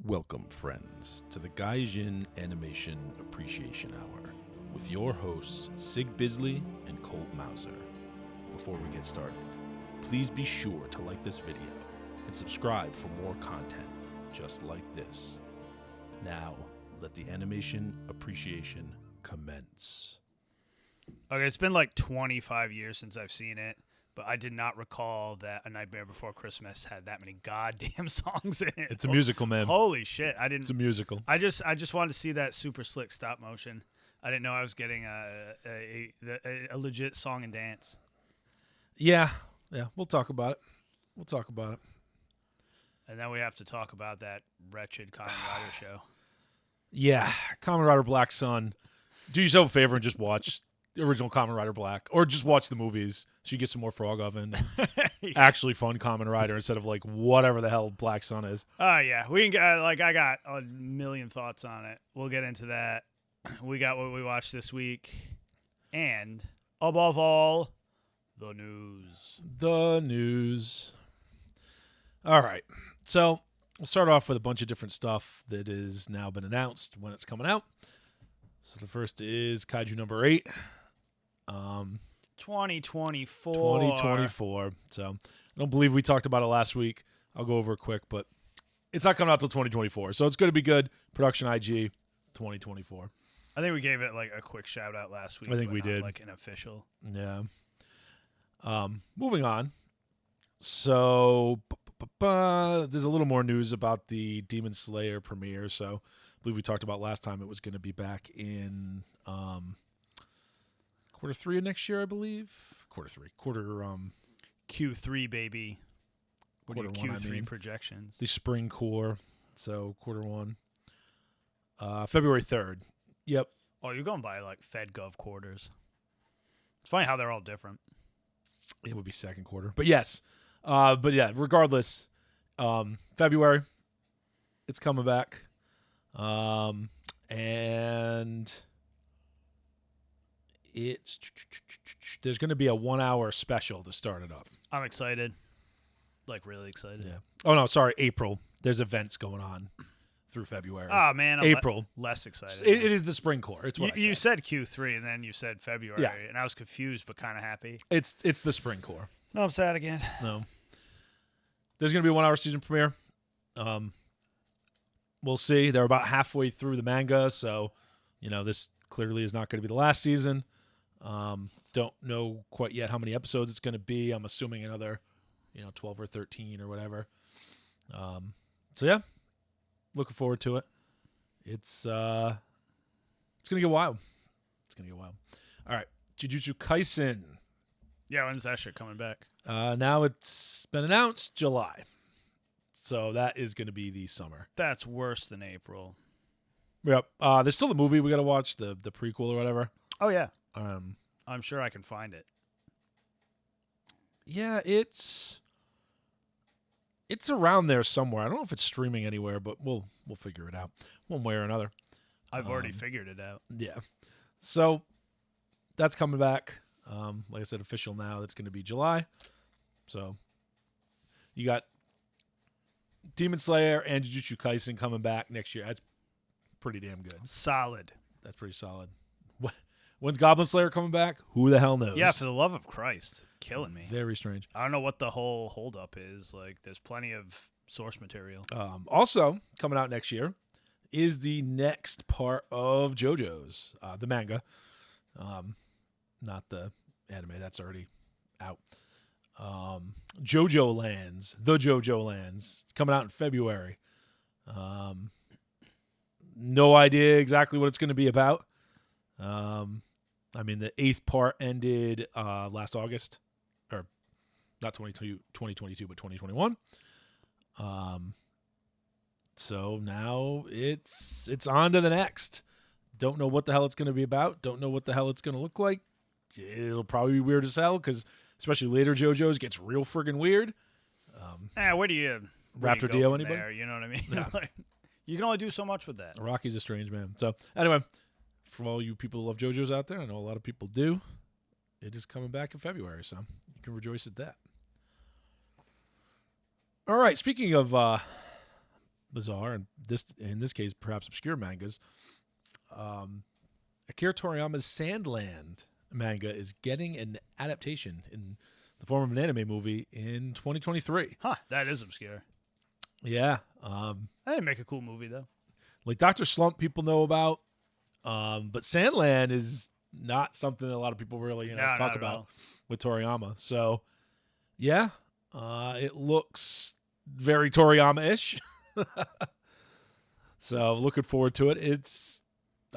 Welcome, friends, to the Gaijin Animation Appreciation Hour with your hosts, Sig Bisley and Colt Mauser. Before we get started, please be sure to like this video and subscribe for more content just like this. Now, let the animation appreciation commence. Okay, it's been like 25 years since I've seen it, but I did not recall that A Nightmare Before Christmas had that many goddamn songs in it. It's a musical, man. Holy shit! I didn't. It's a musical. I just wanted to see that super slick stop motion. I didn't know I was getting a legit song and dance. Yeah, we'll talk about it. And then we have to talk about that wretched Kamen Rider show. Yeah, Kamen Rider Black Sun. Do yourself a favor and just watch the original Kamen Rider Black, or just watch the movies so you get some more Frog Oven and actually fun Kamen Rider instead of like whatever the hell Black Sun is. Yeah, we can get I got a million thoughts on it. We'll get into that. We got what we watched this week, and above all, the news. The news. All right, so we'll start off with a bunch of different stuff that has now been announced when it's coming out. So the first is Kaiju number 8. 2024. 2024. So I don't believe we talked about it last week. I'll go over it quick, but it's not coming out till 2024. So it's going to be good. Production IG 2024. I think we gave it like a quick shout out last week. I think we did. Like an official. Yeah. Moving on. So there's a little more news about the Demon Slayer premiere. So I believe we talked about last time it was going to be back in quarter 3 of next year, I believe. Q3, baby. What are your Q3 projections? The spring core. So quarter 1. February 3rd. Yep. Oh, you're going by like FedGov quarters. It's funny how they're all different. It would be second quarter. But yes. But yeah, regardless, February, it's coming back. And there's going to be a 1-hour special to start it up. I'm excited. Like, really excited. Yeah. Oh, no, sorry, April. There's events going on through February. Oh, man. I'm April. Less excited. It is the spring core. It's what you said Q3, and then you said February. Yeah. And I was confused, but kind of happy. It's the spring core. No, I'm sad again. No. There's going to be a 1-hour season premiere. We'll see. They're about halfway through the manga, so, this clearly is not going to be the last season. Don't know quite yet how many episodes it's going to be. I'm assuming another, 12 or 13 or whatever. So, yeah. Looking forward to it. It's going to get wild. All right. Jujutsu Kaisen. Yeah, when's that shit coming back? Now it's been announced July. So that is going to be the summer. That's worse than April. Yep. There's still the movie we got to watch, the prequel or whatever. Oh, yeah. I'm sure I can find it. Yeah, it's around there somewhere. I don't know if it's streaming anywhere, but we'll figure it out one way or another. I've already figured it out. Yeah. So that's coming back. Like I said, official now. That's going to be July. So you got Demon Slayer and Jujutsu Kaisen coming back next year. That's pretty damn good. Solid. That's pretty solid. When's Goblin Slayer coming back? Who the hell knows? Yeah, for the love of Christ. Killing me. Very strange. I don't know what the whole holdup is. Like, there's plenty of source material. Also, coming out next year is the next part of JoJo's, the manga. Not the anime. That's already out. JoJo Lands. The JoJo Lands. It's coming out in February. No idea exactly what it's going to be about. The 8th part ended last August. Or not 2022, but 2021. So now it's on to the next. Don't know what the hell it's going to be about. Don't know what the hell it's going to look like. It'll probably be weird as hell because especially later JoJo's gets real friggin' weird. Where do you Raptor Dio, anybody? There, you know what I mean? Yeah. You can only do so much with that. Rocky's a strange man. So anyway, for all you people who love JoJo's out there, I know a lot of people do. It is coming back in February, so you can rejoice at that. All right, speaking of bizarre, and in this case, perhaps obscure mangas. Akira Toriyama's Sandland manga is getting an adaptation in the form of an anime movie in 2023. Huh, that is obscure. Yeah. That'd make a cool movie, though. Like Dr. Slump, people know about, but Sandland is not something that a lot of people really talk about with Toriyama. So, yeah, it looks very Toriyama-ish. So, looking forward to it.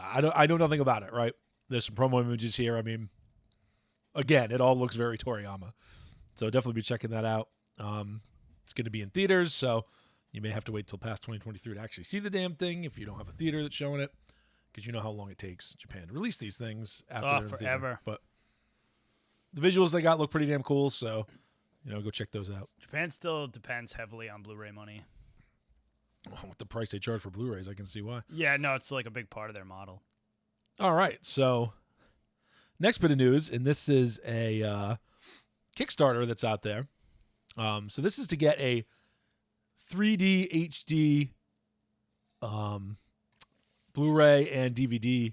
I know nothing about it, right? There's some promo images here. I mean, again, it all looks very Toriyama. So, definitely be checking that out. It's going to be in theaters, so you may have to wait till past 2023 to actually see the damn thing if you don't have a theater that's showing it, because you know how long it takes Japan to release these things out there in the forever. theater. But the visuals they got look pretty damn cool, so go check those out. Japan still depends heavily on Blu-ray money. Well, with the price they charge for Blu-rays, I can see why. Yeah, no, it's like a big part of their model. All right, so next bit of news, and this is a Kickstarter that's out there. So this is to get a 3D HD Blu-ray and DVD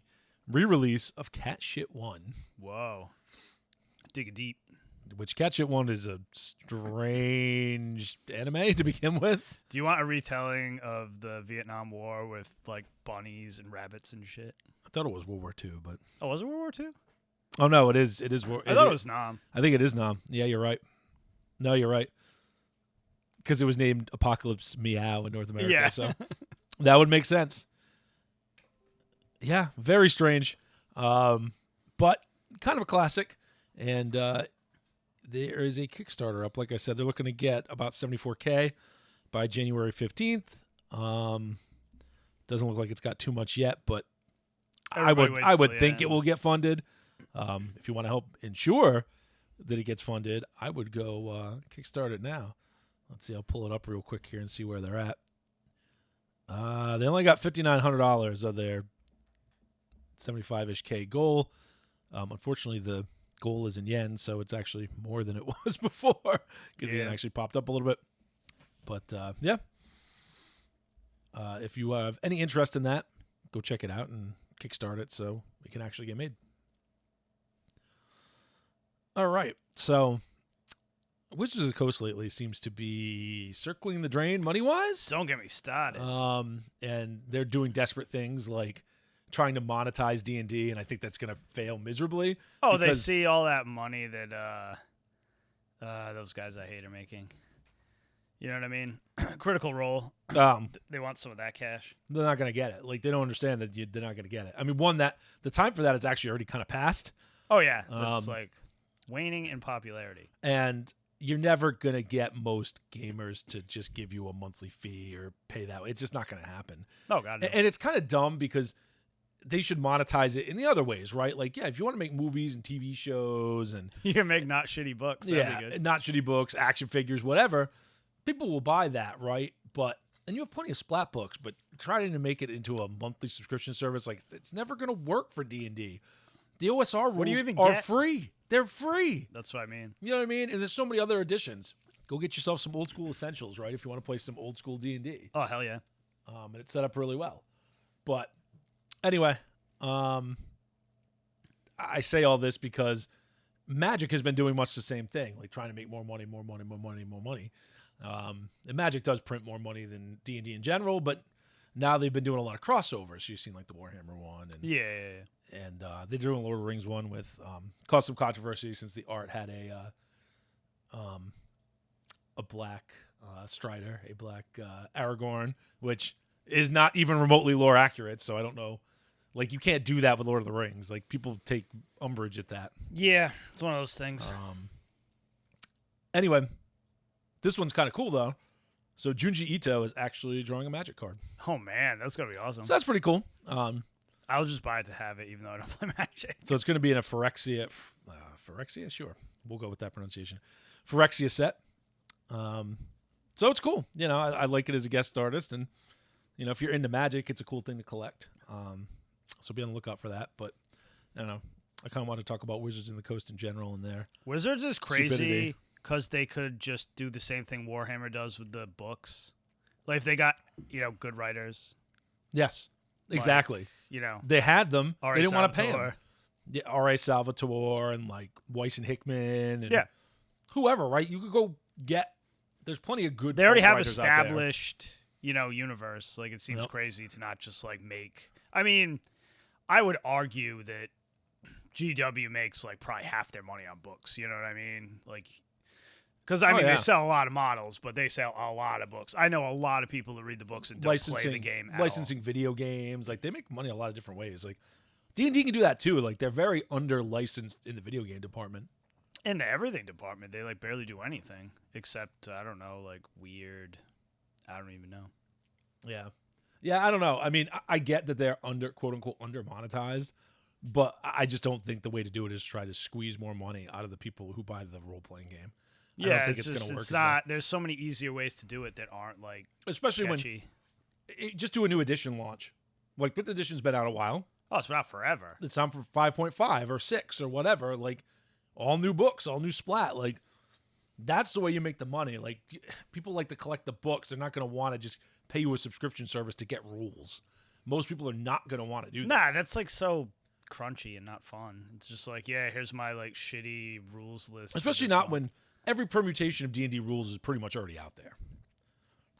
re-release of Cat Shit 1. Whoa. Dig deep. Which Cat Shit 1 is a strange anime to begin with. Do you want a retelling of the Vietnam War with, like, bunnies and rabbits and shit? I thought it was World War II, but... Oh, was it World War II? Oh, no, it is. I thought it was Nam. I think it is Nam. Yeah, you're right. No, you're right. Because it was named Apocalypse Meow in North America. Yeah. So that would make sense. Yeah, very strange. But kind of a classic. And there is a Kickstarter up. Like I said, they're looking to get about $74K by January 15th. Doesn't look like it's got too much yet, but I would think it will get funded. If you want to help ensure that it gets funded, I would go kickstart it now. Let's see. I'll pull it up real quick here and see where they're at. They only got $5,900 of their 75-ish K goal. Unfortunately, the goal is in yen, so it's actually more than it was before because the yen actually popped up a little bit. But yeah, if you have any interest in that, go check it out and kickstart it so it can actually get made. All right, so Wizards of the Coast lately seems to be circling the drain money-wise. Don't get me started. And they're doing desperate things like trying to monetize D&D, and I think that's going to fail miserably. Oh, they see all that money that those guys I hate are making. You know what I mean? Critical Role. They want some of that cash. They're not going to get it. Like, they don't understand that they're not going to get it. I mean, the time for that is actually already kind of passed. Oh, yeah. It's like waning in popularity. And you're never going to get most gamers to just give you a monthly fee or pay that way. It's just not going to happen. Oh, God, no. And it's kind of dumb because they should monetize it in the other ways, right? Like, yeah, if you want to make movies and TV shows and... You can make not shitty books. That'd be good. Not shitty books, action figures, whatever. People will buy that, right? And you have plenty of splat books, but trying to make it into a monthly subscription service, like, it's never going to work for D&D. The OSR rules are free. They're free. That's what I mean. You know what I mean? And there's so many other editions. Go get yourself some old school essentials, right? If you want to play some old school D&D. Oh, hell yeah. And it's set up really well. But anyway, I say all this because Magic has been doing much the same thing, like trying to make more money. And Magic does print more money than D&D in general, but now they've been doing a lot of crossovers. So you've seen like the Warhammer one. And, And they're doing a Lord of the Rings one with caused some controversy since the art had a black Strider, a black Aragorn, which is not even remotely lore accurate. So I don't know. Like, you can't do that with Lord of the Rings. Like, people take umbrage at that. Yeah, it's one of those things. Anyway, this one's kind of cool, though. So Junji Ito is actually drawing a Magic card. Oh, man, that's going to be awesome. So that's pretty cool. I'll just buy it to have it, even though I don't play Magic. So it's going to be in a Phyrexia. Phyrexia? Sure. We'll go with that pronunciation. Phyrexia set. So it's cool. You know, I like it as a guest artist. And, you know, if you're into Magic, it's a cool thing to collect. So be on the lookout for that. But, I don't know. I kind of want to talk about Wizards of the Coast in general and their Wizards is crazy because they could just do the same thing Warhammer does with the books. Like if they got, good writers, Yes, exactly. like, They had them. R.A. They didn't want to pay Salvatore. them. Yeah, R.A. Salvatore and like Weiss and Hickman and Yeah. whoever, right? You could go get. There's plenty of good. They already pulp have writers out there. established, universe. Like it seems Yep. crazy to not just like make. I mean, I would argue that GW makes like probably half their money on books. You know what I mean? Like, because I mean yeah. they sell a lot of models, but they sell a lot of books. I know a lot of people that read the books and don't play the game. At licensing video games, like they make money a lot of different ways. Like D&D can do that too. Like they're very under licensed in the video game department. In the everything department, they like barely do anything except I don't know, like weird. I don't even know. Yeah. I don't know. I mean, I get that they're under quote unquote under monetized, but I just don't think the way to do it is try to squeeze more money out of the people who buy the role playing game. I don't think it's going to work. It's not. There's so many easier ways to do it that aren't like Especially sketchy. just do a new edition launch. Like 5th edition's been out a while. Oh, it's not forever. It's time for 5.5 or 6 or whatever. Like all new books, all new splat. Like that's the way you make the money. Like people like to collect the books. They're not going to want to just pay you a subscription service to get rules. Most people are not going to want to do that. Nah, that's like so crunchy and not fun. It's just like, yeah, here's my like shitty rules list. Especially not when every permutation of D&D rules is pretty much already out there.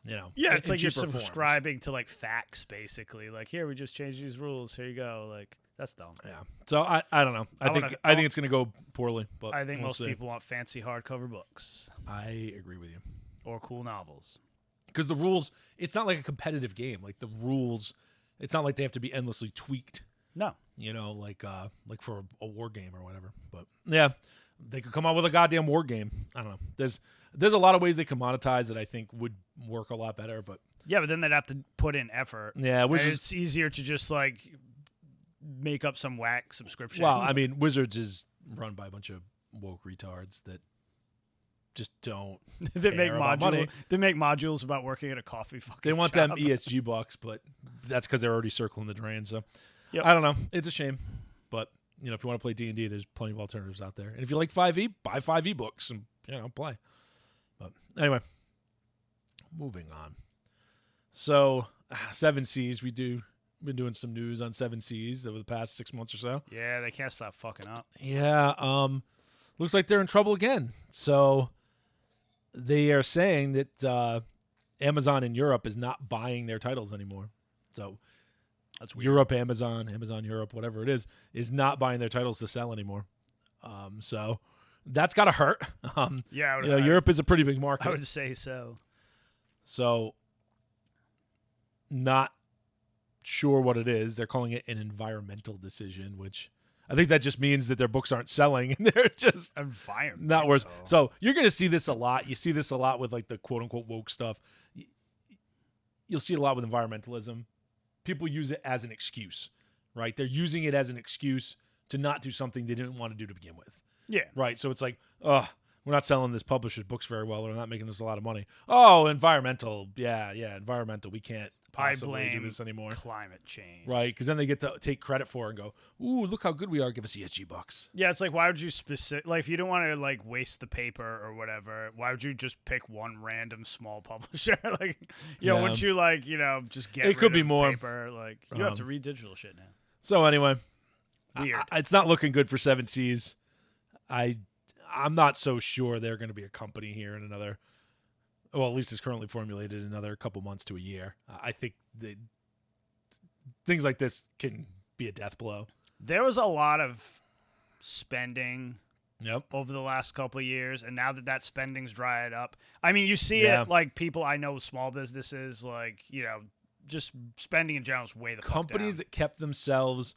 Yeah, it's in like you're cheaper forms. subscribing to like facts, basically. Like, here we just changed these rules. Here you go. Like, that's dumb. Yeah. So I don't know. I think it's going to go poorly. But I think we'll most see. people want fancy hardcover books I agree with you. or cool novels. Because the rules, it's not like a competitive game. Like the rules, it's not like they have to be endlessly tweaked. No. Like for a war game or whatever. But yeah, they could come out with a goddamn war game. I don't know. There's a lot of ways they can monetize that I think would work a lot better. But yeah, but then they'd have to put in effort. Yeah, it's easier to just like make up some whack subscription. Well, I mean, Wizards is run by a bunch of woke retards that just don't. They make care about money. They make modules about working at a coffee fucking They want shop. them ESG bucks, but that's because they're already circling the drain. So Yep. I don't know. It's a shame, but if you want to play D&D, there's plenty of alternatives out there. And if you like 5e, buy 5e books and play. But anyway, moving on. So 7 Seas, been doing some news on 7 Seas over the past 6 months or so. Yeah, they can't stop fucking up. Yeah, looks like they're in trouble again. So they are saying that Amazon in Europe is not buying their titles anymore. So That's weird. Europe, Amazon Europe, whatever it is not buying their titles to sell anymore. So that's got to hurt. Yeah, Europe is a pretty big market. I would say so. So not sure what it is. They're calling it an environmental decision, which I think that just means that their books aren't selling and they're just not worth. So you're going to see this a lot. You see this a lot with like the quote unquote woke stuff. You'll see it a lot with environmentalism. People use it as an excuse, right? They're using it as an excuse to not do something they didn't want to do to begin with. Yeah. Right. So it's like, we're not selling this publisher's books very well, or not making us a lot of money. Oh, environmental. Yeah, environmental. We can't possibly do this anymore. Climate change. Right, because then they get to take credit for it and go, ooh, look how good we are. Give us ESG bucks. Yeah, it's like, why would you if you don't want to like waste the paper or whatever, why would you just pick one random small publisher? Wouldn't you just get It could be of more. paper? Like you have to read digital shit now. So anyway, Weird. It's not looking good for 7 Seas. I'm not so sure they're going to be a company here in another, well, at least it's currently formulated, another couple months to a year. I think things like this can be a death blow. There was a lot of spending Yep. over the last couple of years, and now that spending's dried up. I mean, you see it like people I know, small businesses, like, just spending in general is way the fuck Companies down. that kept themselves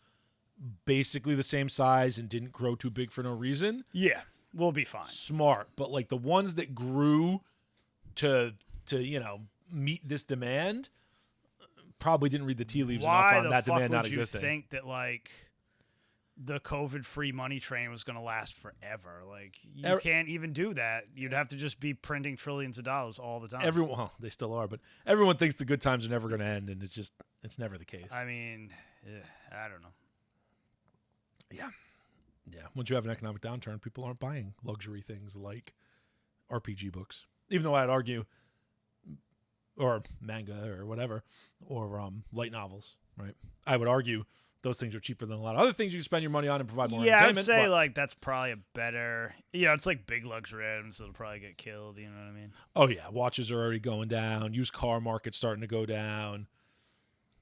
basically the same size and didn't grow too big for no reason. Yeah, we'll be fine. Smart, but like the ones that grew to meet this demand probably didn't read the tea leaves enough on that demand not existing. Why the fuck would you think that like the COVID-free money train was going to last forever? Like you can't even do that. You'd have to just be printing trillions of dollars all the time. Well, they still are, but everyone thinks the good times are never going to end, and it's never the case. I mean, I don't know. Yeah. Once you have an economic downturn, people aren't buying luxury things like RPG books. Even though I'd argue or manga or whatever, or light novels, right? I would argue those things are cheaper than a lot of other things you can spend your money on and provide more Yeah, I'd entertainment. say like that's probably a better. It's like big luxury items that'll probably get killed. You know what I mean? Oh yeah, watches are already going down. Used car market's starting to go down.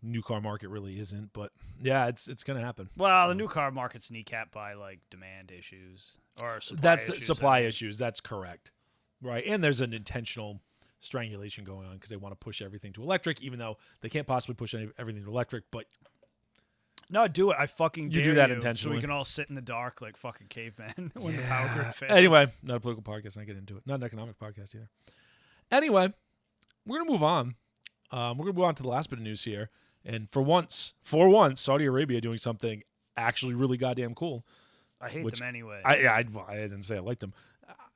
New car market really isn't, but yeah, it's gonna happen. Well, the new car market's kneecapped by like demand issues or supply That's issues. supply issues. That's correct, right? And there's an intentional strangulation going on because they want to push everything to electric, even though they can't possibly push everything to electric. But No, do it. I fucking You dare do that so intentionally. we can all sit in the dark like fucking cavemen when the power grid fails. anyway, not a political podcast. I get into it. Not an economic podcast either. Anyway, we're gonna move on. We're gonna move on to the last bit of news here. And for once, Saudi Arabia doing something actually really goddamn cool. I hate them anyway. I didn't say I liked them,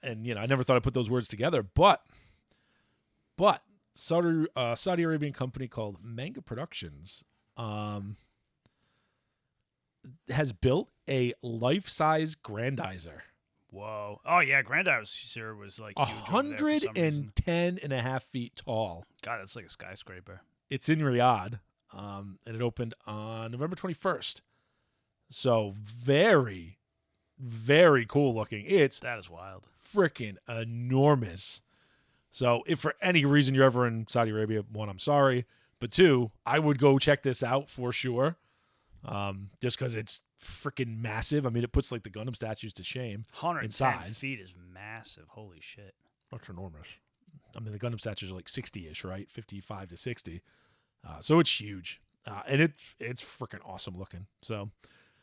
and I never thought I'd put those words together. But Saudi Arabian company called Manga Productions has built a life-size Grandizer. Whoa. Oh yeah, Grandizer was like huge over there for some reason. 110.5 feet tall. God, that's like a skyscraper. It's in Riyadh, and it opened on November 21st. So very, very cool looking. It's That is wild. freaking enormous. So if for any reason you're ever in Saudi Arabia, one, I'm sorry, but two, I would go check this out for sure. Just because it's freaking massive. I mean, it puts like the Gundam statues to shame. 110 in size. feet is massive. Holy shit. That's enormous. I mean, the Gundam statues are like 60-ish, right? 55 to 60. So it's huge. And it's freaking awesome looking. So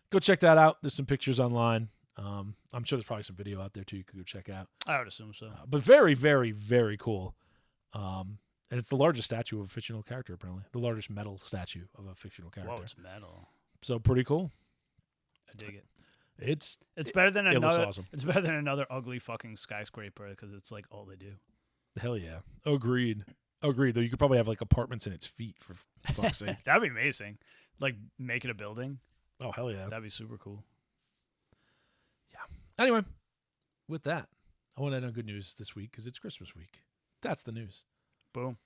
go check that out. There's some pictures online. I'm sure there's probably some video out there too you could go check out. I would assume so. But very, very, very cool. And it's the largest statue of a fictional character, apparently. The largest metal statue of a fictional character. Whoa, it's metal. So pretty cool. I dig it. It's better than it another. looks awesome. It's better than another ugly fucking skyscraper because it's like all they do. Hell yeah. Agreed. Though you could probably have like apartments in its feet for fuck's sake. That'd be amazing. Like make it a building. Oh hell yeah. That'd be super cool. Yeah. Anyway, with that, I want to end on good news this week because it's Christmas week. That's the news. Boom.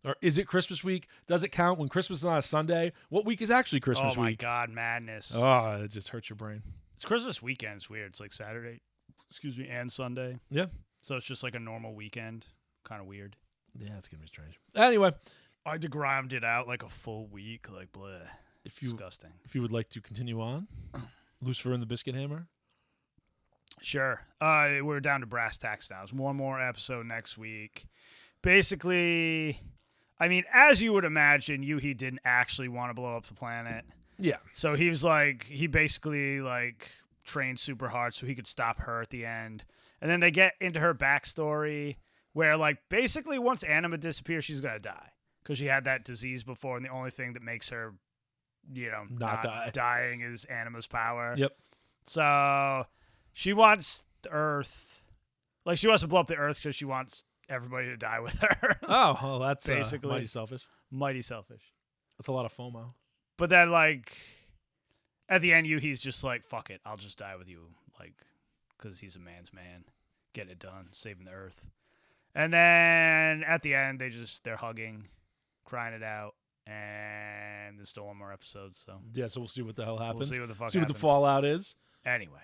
Or is it Christmas week? Does it count when Christmas is on a Sunday? What week is actually Christmas Oh my week? god, madness. Oh, it just hurts your brain. It's Christmas weekend. It's weird. It's like Saturday, and Sunday. Yeah. So it's just like a normal weekend. Kind of weird. Yeah, it's gonna be strange. Anyway, I degrimed it out like a full week. Like, bleh. Disgusting. If you would like to continue on, Lucifer and the Biscuit Hammer. Sure. We're down to brass tacks now. There's one more episode next week. Basically, I mean, as you would imagine, Yuhi didn't actually want to blow up the planet. Yeah. So he was like, he basically like trained super hard so he could stop her at the end. And then they get into her backstory where like basically once Anima disappears, she's going to die because she had that disease before. And the only thing that makes her, not dying is Anima's power. Yep. So she wants the Earth. Like she wants to blow up the Earth because she wants everybody to die with her. Oh, well, that's Basically. mighty selfish. Mighty selfish. That's a lot of FOMO. But then, like, at the end, he's just like, fuck it. I'll just die with you. Like, because he's a man's man. Getting it done. Saving the Earth. And then at the end, they're hugging, crying it out. And there's still one more episode. So Yeah, so we'll see what the hell happens. we'll see what the fuck See what happens. the fallout is. Anyway.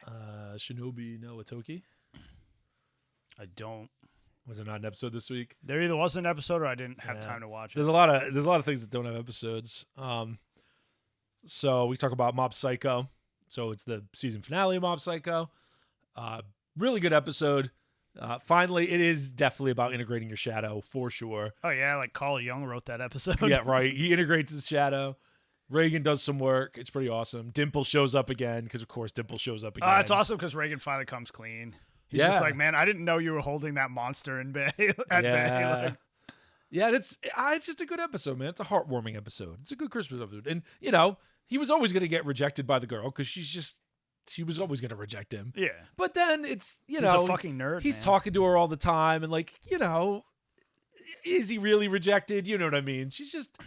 Shinobi no Itoki. I don't. Was there not an episode this week? There either wasn't an episode or I didn't have Yeah. time to watch it. There's a lot of things that don't have episodes. So we talk about Mob Psycho. So it's the season finale of Mob Psycho. Really good episode. Finally, it is definitely about integrating your shadow for sure. Oh, yeah. Like Carl Jung wrote that episode. Yeah, right. He integrates his shadow. Reagan does some work. It's pretty awesome. Dimple shows up again because, of course, Dimple shows up again. It's awesome because Reagan finally comes clean. He's Yeah. just like, man, I didn't know you were holding that monster in bay. Bay. Like, Yeah, it's just a good episode, man. It's a heartwarming episode. It's a good Christmas episode. And, he was always going to get rejected by the girl because she was always going to reject him. yeah. But then it's, He's a fucking nerd. he's man. talking to her all the time. And, like, is he really rejected? You know what I mean? She's just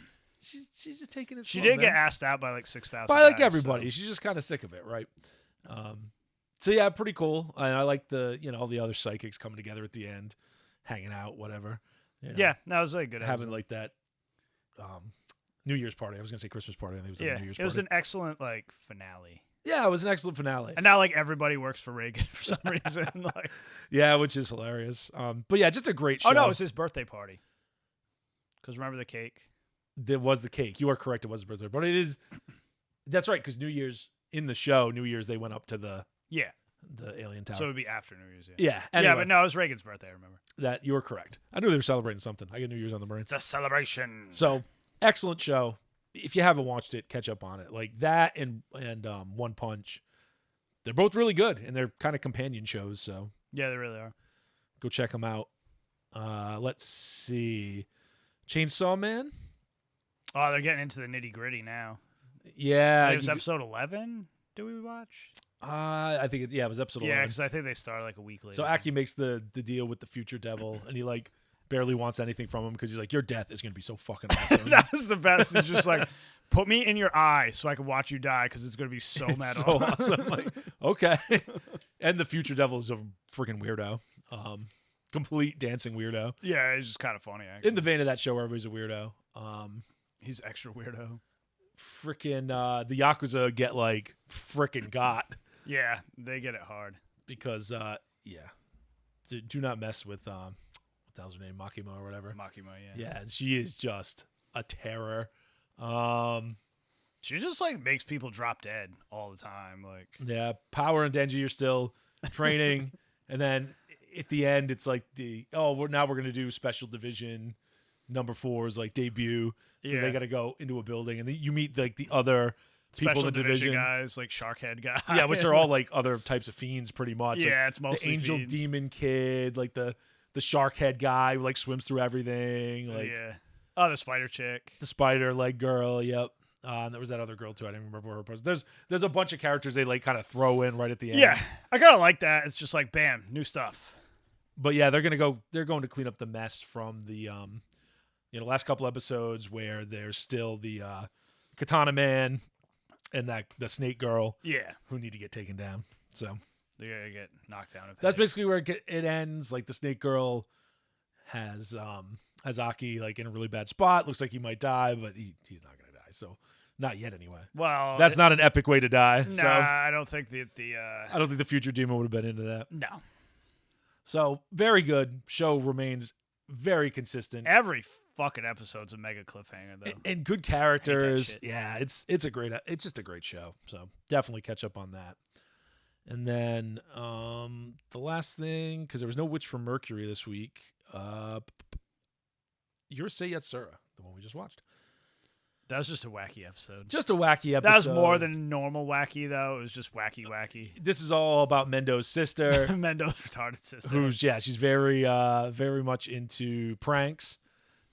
taking it She slow, did get man. asked out by like 6,000 By, like, guys, everybody. so. She's just kind of sick of it, right? So, yeah, pretty cool. And I like all the other psychics coming together at the end, hanging out, whatever. Yeah, that was a good Having episode. like that New Year's party. I was gonna say Christmas party. I think it was like a New Year's it was party. an excellent like finale. Yeah, it was an excellent finale. And now like everybody works for Reagan for some reason. Like, Yeah, which is hilarious. But yeah, just a great show. oh no, it was his birthday party. Because remember the cake? There was the cake. You are correct. It was his birthday, but it is. That's right. Because New Year's in the show, New Year's they went up to the alien tower. So it would be after New Year's. Yeah. Anyway, Yeah, but no, it was Reagan's birthday. I remember. that you were correct. I knew they were celebrating something. I get New Year's on the brain. It's a celebration. So excellent show. If you haven't watched it, catch up on it. Like that and One Punch. They're both really good, and they're kind of companion shows. So Yeah, they really are. go check them out. Let's see, Chainsaw Man. Oh, they're getting into the nitty gritty now. Yeah, It was episode 11. Did we watch? I think it was episode 11. Yeah, because I think they started like a week later. So Aki makes the deal with the future devil, and he like barely wants anything from him because he's like, your death is gonna be so fucking awesome. That was the best. It's just like, put me in your eye so I can watch you die because it's gonna be so It's metal. so awesome. Like, okay. And the future devil is a freaking weirdo. Complete dancing weirdo. Yeah, it's just kind of funny. Actually, In the vein of that show where everybody's a weirdo. he's extra weirdo. Freaking the Yakuza get like freaking got Yeah, they get it hard. because do not mess with what the hell's her name, Makima or whatever. Makima, yeah. Yeah, she is just a terror. She just like makes people drop dead all the time. Like, Yeah, Power and Denji are still training, and then at the end it's like we're gonna do Special Division number 4's like debut. So Yeah. they got to go into a building, and then you meet like the other people special in the division guys, like Sharkhead guy. Yeah, which are all like other types of fiends, pretty much. Yeah, like, it's mostly the angel fiends. demon kid, like the shark head guy who like swims through everything, like yeah. Oh, the spider chick. the spider leg girl. Yep. And there was that other girl too. I didn't remember her was. There's a bunch of characters they like kind of throw in right at the end. Yeah, I kind of like that. It's just like, bam, new stuff. But yeah, they're going to clean up the mess from the last couple episodes where there's still the Katana Man and the snake girl Yeah, who need to get taken down. So they're gonna get knocked down. that's basically where it ends. Like the snake girl has Aki like in a really bad spot. Looks like he might die, but he's not gonna die. So not yet anyway. Well, That's not an epic way to die. Nah, So I don't think the I don't think the future demon would have been into that. no. So very good. Show remains very consistent. Every fucking episode's a mega cliffhanger though. And good characters. shit. Yeah, it's just a great show. So definitely catch up on that. And then the last thing, because there was no Witch from Mercury this week, Urusei Yatsura, the one we just watched. That was just a wacky episode. Just a wacky episode. That was more than normal wacky though. It was just wacky. This is all about Mendo's sister, Mendo's retarded sister. who's she's very very much into pranks,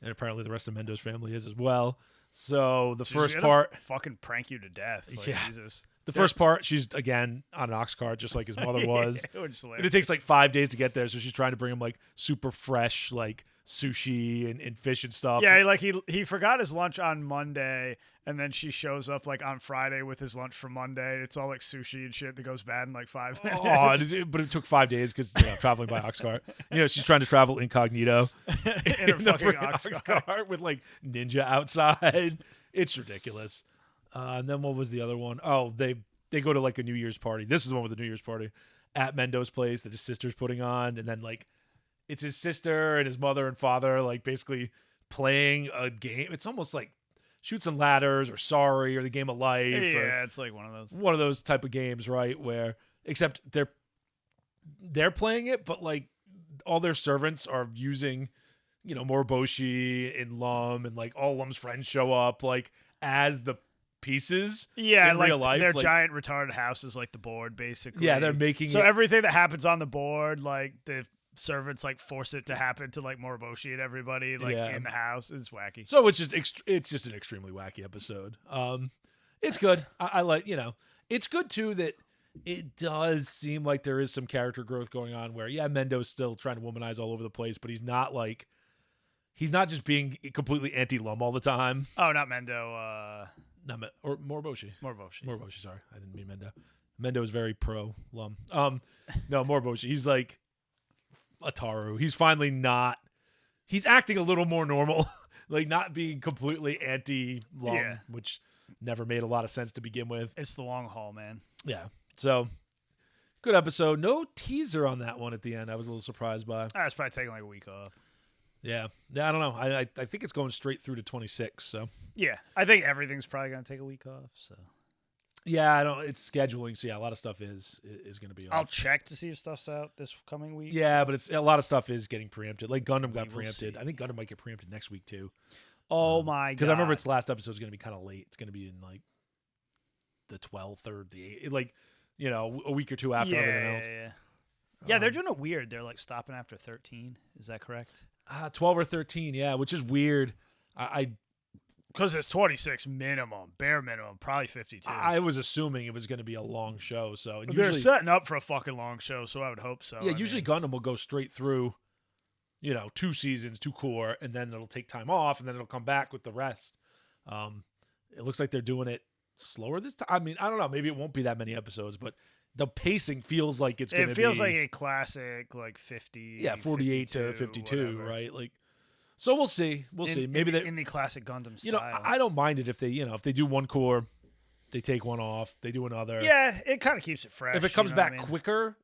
and apparently the rest of Mendo's family is as well. So the She's first gonna part, fucking prank you to death. Like, Yeah. Jesus. the first part, she's again on an ox cart, just like his mother was. Which is And hilarious. it takes like 5 days to get there, so she's trying to bring him like super fresh, like sushi and fish and stuff. Yeah, like he forgot his lunch on Monday, and then she shows up like on Friday with his lunch for Monday. It's all like sushi and shit that goes bad in like 5 minutes. But it took 5 days because traveling by ox cart. She's trying to travel incognito in her the fucking freaking ox ox cart. cart with like ninja outside. It's ridiculous. And then what was the other one? Oh, they go to like a New Year's party. This is the one with the New Year's party at Mendo's place that his sister's putting on, and then like it's his sister and his mother and father like basically playing a game. It's almost like Shoots and Ladders or Sorry or the Game of Life. Yeah, it's like one of those type of games, right? Where except they're playing it, but like all their servants are using, Moriboshi and Lum, and like all Lum's friends show up like as the pieces. Yeah, in like real life, their like- giant retarded house is like the board, basically. Yeah, they're making so it. everything that happens on the board, like the servants like force it to happen to like Moriboshi and everybody like Yeah. in the house. It's wacky. So it's just an extremely wacky episode. It's good. I like, it's good too that it does seem like there is some character growth going on where, Mendo's still trying to womanize all over the place, but he's not just being completely anti-Lum all the time. Oh, not Mendo. Or Moriboshi. Moriboshi. Sorry. I didn't mean Mendo. Mendo is very pro-Lum. No, Moriboshi. He's like Ataru. He's finally not. He's acting a little more normal like not being completely anti-long, Yeah. which never made a lot of sense to begin with. It's the long haul, man. Yeah. So good episode. No teaser on that one at the end. I was a little surprised by. I was probably taking like a week off. Yeah. Yeah. I don't know. I think it's going straight through to 26. So Yeah, I think everything's probably gonna take a week off. So yeah, I don't. It's scheduling. So yeah, a lot of stuff is going to be. I'll check to see if stuff's out this coming week. Yeah, but it's a lot of stuff is getting preempted. Like Gundam got will preempted. see. I think Gundam might get preempted next week too. Oh my god! Because I remember its last episode is going to be kind of late. It's going to be in like the 12th or the 8th, like a week or two after everything else. Yeah, they're doing it weird. They're like stopping after 13. Is that correct? 12 or 13, yeah, which is weird. Because it's 26 minimum, bare minimum, probably 52. I was assuming it was going to be a long show, so They're usually, setting up for a fucking long show, so I would hope so. yeah, usually Gundam will go straight through, 2 seasons, 2 core, and then it'll take time off, and then it'll come back with the rest. It looks like they're doing it slower this time. I mean, I don't know. Maybe it won't be that many episodes, but the pacing feels like it's going to be. It feels like a classic, like 50. Yeah, 48 to 52, whatever. right? Like, so we'll see. We'll see. Maybe they in the classic Gundam style. I don't mind it if they, if they do one core, they take one off, they do another. Yeah, it kind of keeps it fresh. If it comes back what I mean? quicker,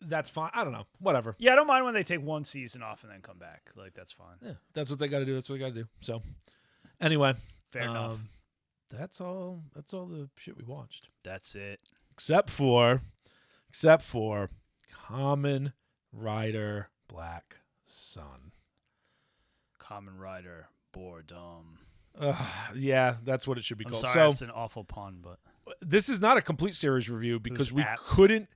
that's fine. I don't know. Whatever. Yeah, I don't mind when they take one season off and then come back. Like, that's fine. Yeah, that's what they got to do. That's what they got to do. So, anyway, Fair enough. That's all. That's all the shit we watched. That's it. Except for Kamen Rider Black Sun. Kamen Rider Boredom. Yeah, that's what it should be I'm called. sorry, So that's an awful pun, but this is not a complete series review because Who's we apt. couldn't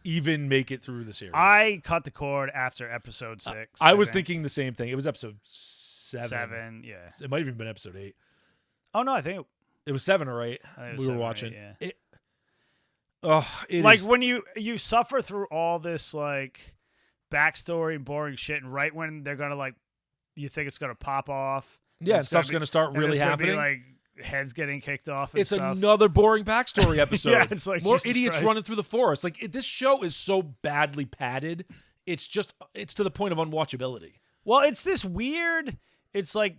even make it through the series. I cut the cord after episode 6. I was think. thinking the same thing. It was episode 7. Yeah. It might have even been episode 8. Oh no, I think It was 7 or 8. I think it was We 7 were or watching. 8, yeah. It like is- when you suffer through all this like backstory and boring shit, and right when they're gonna like, you think it's gonna pop off. yeah, it's stuff's be- going to start and really it's gonna happening. Be, like heads getting kicked off. And It's stuff. another boring backstory episode. Yeah, it's like, more Jesus idiots Christ. running through the forest. Like this show is so badly padded. It's to the point of unwatchability. Well, it's this weird. It's like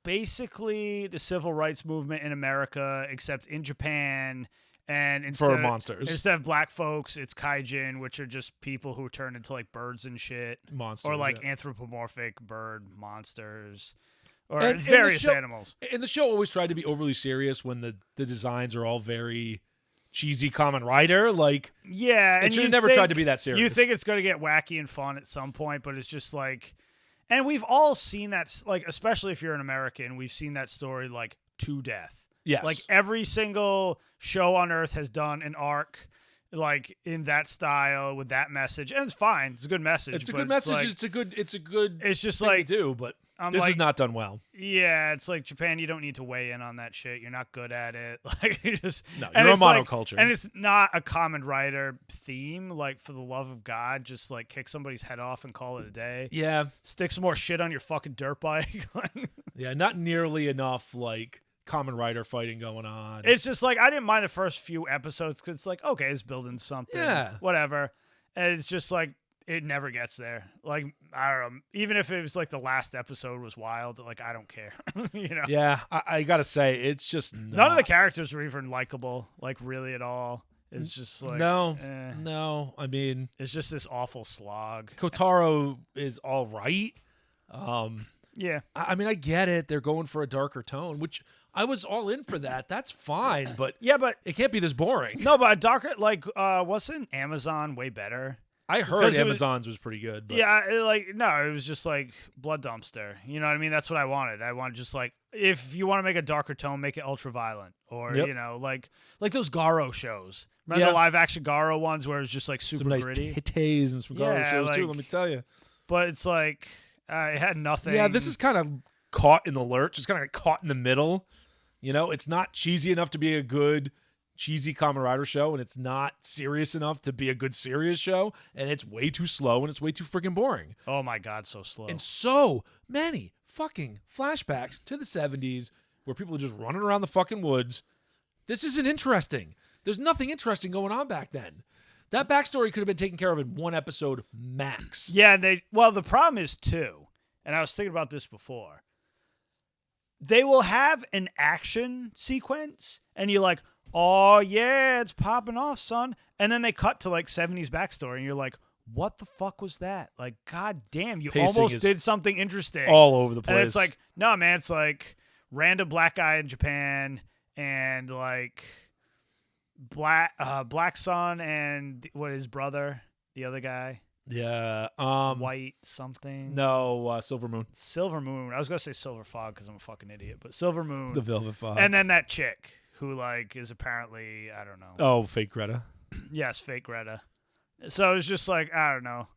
basically the civil rights movement in America, except in Japan. And For monsters. instead of black folks, it's Gaijin, which are just people who turn into like birds and shit, Monsters, or like yeah. anthropomorphic bird monsters, or And the various show- animals. And the show always tried to be overly serious when the designs are all very cheesy Kamen Rider. Like, Yeah, it and should you have never think- tried to be that serious. You think it's going to get wacky and fun at some point, but it's just like, and we've all seen that, like, especially if you're an American, we've seen that story like to death. Yes. Like every single show on Earth has done an arc like in that style with that message, and it's fine. It's a good message. it's a but good message. like- It's a good. It's just thing to like do, but I'm this like, is not done well. Yeah, it's like Japan. You don't need to weigh in on that shit. You're not good at it. Like you just No, and you're a it's like- monoculture. and it's not a Kamen Rider theme. Like for the love of God, just like kick somebody's head off and call it a day. Yeah, Stick some more shit on your fucking dirt bike. yeah, not nearly enough like Kamen Rider fighting going on. It's just like I didn't mind the first few episodes because it's like okay, it's building something. Yeah. Whatever. And it's just like it never gets there. Like I don't know. Even if it was like the last episode was wild, like I don't care. You know. Yeah, I gotta say it's just None of the characters were even likable, like really at all. It's just like no. eh. I mean, It's just this awful slog. Kotaro is all right. Yeah. I mean, I get it. They're going for a darker tone, which I was all in for that. That's fine, but Yeah, but it can't be this boring. no, but darker like wasn't Amazon way better? I heard Because it was- Amazon's was pretty good. But Yeah, it was just like blood dumpster. You know what I mean? That's what I wanted. I wanted just like if you want to make a darker tone, make it ultra violent, or Yep. you know, like those Garo shows. Remember Yeah. the live action Garo ones where it was just like super some nice gritty? titties and some Garo Yeah, shows too. like- Let me tell you. But it's like it had nothing. Yeah, this is kind of caught in the lurch. It's kind of like caught in the middle. You know, it's not cheesy enough to be a good cheesy Kamen Rider show, and it's not serious enough to be a good serious show, and it's way too slow, and it's way too freaking boring. Oh my god, so slow. And so many fucking flashbacks to the 70s where people are just running around the fucking woods. This isn't interesting. There's nothing interesting going on back then. That backstory could have been taken care of in one episode max. Yeah, the problem is too, and I was thinking about this before. they will have an action sequence, and you're like, oh yeah, it's popping off, son. And then they cut to like 70s backstory, and you're like, what the fuck was that? Like, god damn, you Pacing almost is did something interesting. all over the place. And it's like, no, man, it's like random black guy in Japan and like Black Sun and what his brother, the other guy. Yeah. White something. No, Silver Moon. Silver Moon. I was gonna say Silver Fog because I'm a fucking idiot, but Silver Moon. The Velvet Fog. And then that chick who like is apparently, I don't know. Oh, fake Greta. Yes, fake Greta. So it's just like, I don't know.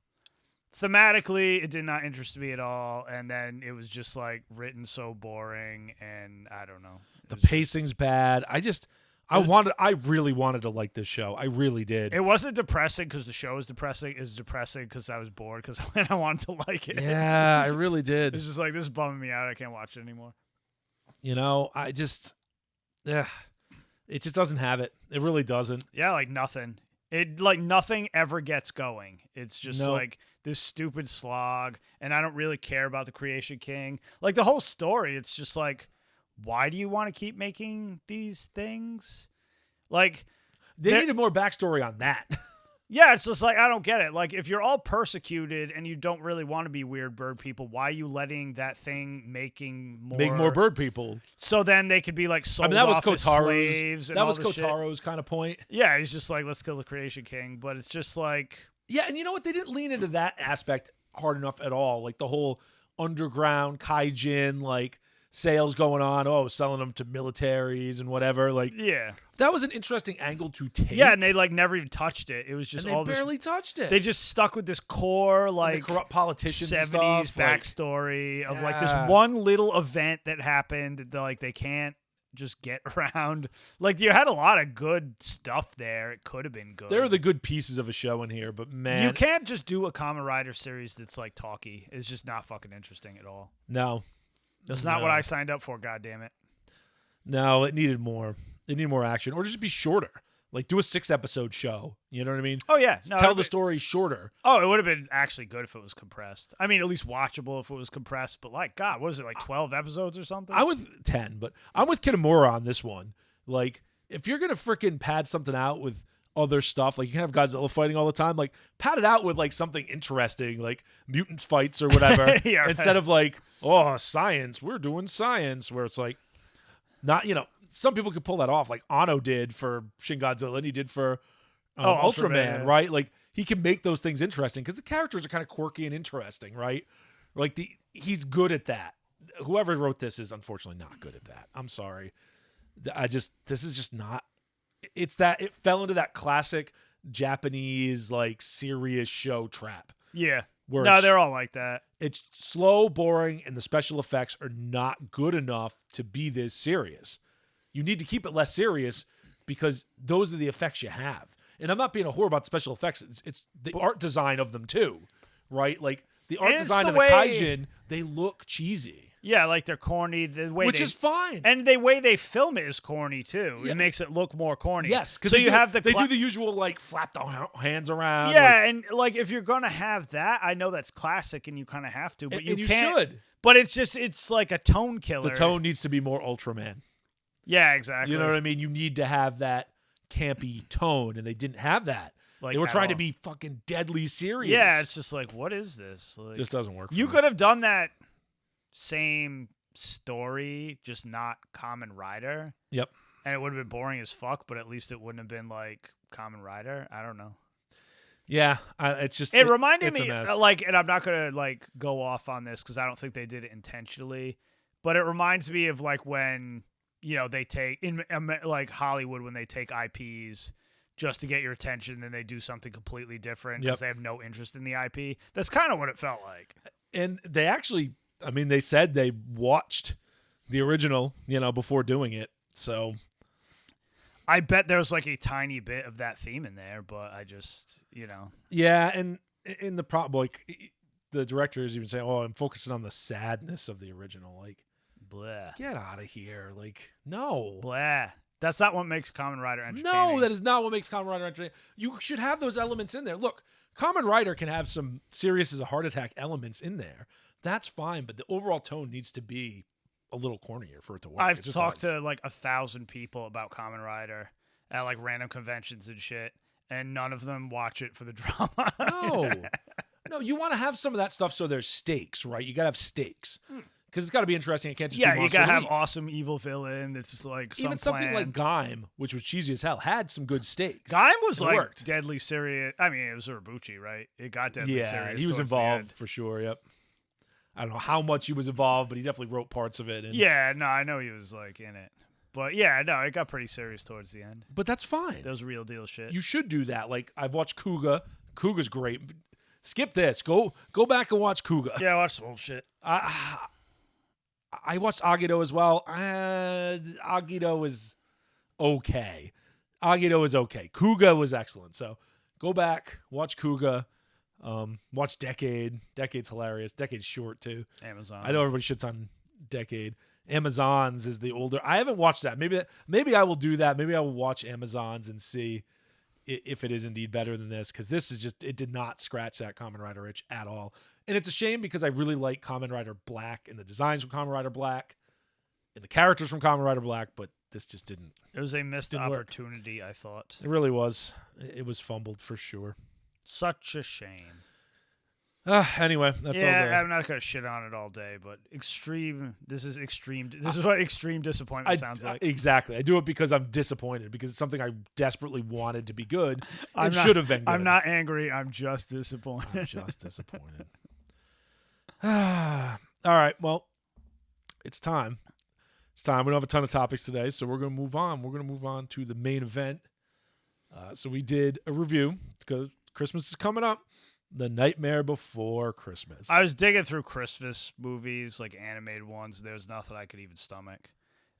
Thematically, it did not interest me at all, and then it was just like written so boring, and I don't know. The pacing's bad. I really wanted to like this show. I really did. It wasn't depressing because the show was depressing. It was depressing because I was bored because I wanted to like it. Yeah, I really did. It's just like, this is bumming me out. I can't watch it anymore. You know, it just doesn't have it. It really doesn't. Yeah, like nothing. It like nothing ever gets going. It's just No. like this stupid slog, and I don't really care about the Creation King. Like the whole story, it's just like, why do you want to keep making these things? Like They needed more backstory on that. yeah, it's just like, I don't get it. Like if you're all persecuted and you don't really want to be weird bird people, why are you letting that thing make more bird people? So then they could be like sold that was off as slaves. And that all was this shit. Kotaro's kind of point. Yeah, he's just like, let's kill the Creation King, but it's just like. Yeah, and you know what? They didn't lean into that aspect hard enough at all. Like the whole underground Gaijin, like sales going on. Oh, selling them to militaries and whatever. Like, yeah, that was an interesting angle to take. Yeah, and they like never even touched it. It was just and they all barely touched it. They just stuck with this core like the corrupt politicians 70s and stuff, backstory of like this one little event that happened that like they can't just get around. Like you had a lot of good stuff there. It could have been good. There are the good pieces of a show in here, but man, you can't just do a Kamen Rider series that's like talky. It's just not fucking interesting at all. No. That's not what I signed up for, God damn it. No, it needed more. It needed more action. Or just be shorter. Like do a 6-episode show. You know what I mean? Oh yeah. No, tell the story shorter. Oh, it would have been actually good if it was compressed. I mean, at least watchable if it was compressed. But like, God, what is it, like 12 episodes or something? I'm with 10, but I'm with Kitamura on this one. Like, if you're gonna freaking pad something out with other stuff, like you can have Godzilla fighting all the time, like pad it out with like something interesting, like mutant fights or whatever. Yeah, right. Instead of like, oh, science, we're doing science, where it's like not, some people could pull that off, like Anno did for Shin Godzilla and he did for Ultraman, yeah. right? Like he can make those things interesting because the characters are kind of quirky and interesting, right? Like he's good at that. Whoever wrote this is unfortunately not good at that. I'm sorry. This is just not. It's that it fell into that classic Japanese like serious show trap. Yeah. Where No, they're all like that. It's slow, boring, and the special effects are not good enough to be this serious. You need to keep it less serious because those are the effects you have. And I'm not being a whore about special effects. It's the art design of them too, right? Like the art design of the Gaijin, they look cheesy. Yeah, like they're corny. The way Which is fine. And the way they film it is corny too. Yeah. It makes it look more corny. Yes, because so they do the usual like flap the hands around. Yeah, and like if you're gonna have that, I know that's classic and you kind of have to, but and you can't. Should. But it's like a tone killer. The tone needs to be more Ultraman. Yeah, exactly. You know what I mean? You need to have that campy tone, and they didn't have that. Like, they were trying to be fucking deadly serious. Yeah, it's just like, what is this? Like, just doesn't work. You could have done that same story, just not Kamen Rider. Yep. And it would have been boring as fuck, but at least it wouldn't have been like Kamen Rider. I don't know. Yeah, it's just it reminded me like, and I'm not gonna like go off on this because I don't think they did it intentionally, but it reminds me of like when they take in like Hollywood when they take IPs just to get your attention, then they do something completely different because they have no interest in the IP. That's kind of what it felt like. And they actually, I mean, they said they watched the original, before doing it. So I bet there's like a tiny bit of that theme in there, but I just, Yeah, and in the like the director is even saying, "Oh, I'm focusing on the sadness of the original." Like, blah. Get out of here! Like, no, blah. That's not what makes Kamen Rider entertaining. No, that is not what makes Kamen Rider entertaining. You should have those elements in there. Look, Kamen Rider can have some serious as a heart attack elements in there. That's fine, but the overall tone needs to be a little cornier for it to work. I've It just talked does. to like 1,000 people about Kamen Rider at like random conventions and shit, and none of them watch it for the drama. No, you want to have some of that stuff so there's stakes, right? You got to have stakes. Because it's got to be interesting. It can't just be Yeah, you Monster gotta of the have Week. awesome evil villain that's just like some Even something plan. like Gaim, which was cheesy as hell, had some good stakes. Gaim was It like worked. deadly serious. I mean, it was Urubuchi, right? It got deadly Yeah, serious. he was towards the involved end. for sure. Yep. I don't know how much he was involved, but he definitely wrote parts of it. And, Yeah, no, I know he was like in it, but yeah, no, it got pretty serious towards the end. But that's fine. That was real deal shit. You should do that. Like I've watched Kuga. Kuga's great. Skip this. Go back and watch Kuga. Yeah, I watched some old shit. I watched Agito as well. Agito is okay. Agito is okay. Kuga was excellent. So go back, watch Kuga. Watch Decade. Decade's hilarious. Decade's short too. Amazon. I know everybody shits on Decade. Amazons is the older. I haven't watched that. Maybe I will do that. Maybe I will watch Amazons and see if it is indeed better than this, because this is just, it did not scratch that Kamen Rider itch at all. And it's a shame because I really like Kamen Rider Black and the designs from Kamen Rider Black and the characters from Kamen Rider Black, but this just didn't. It was a missed Didn't work. opportunity, I thought. It really was. It was fumbled for sure. Such a shame. Anyway, that's all. I'm not gonna shit on it all day, but extreme. This is extreme. This is what extreme disappointment sounds like. Exactly. I do it because I'm disappointed, because it's something I desperately wanted to be good I'm and not- should have been good. I'm not angry. I'm just disappointed. I'm just disappointed. All right. Well, it's time. It's time. We don't have a ton of topics today, so we're going to move on. We're going to move on to the main event. So we did a review because Christmas is coming up. The Nightmare Before Christmas. I was digging through Christmas movies, like animated ones. There was nothing I could even stomach.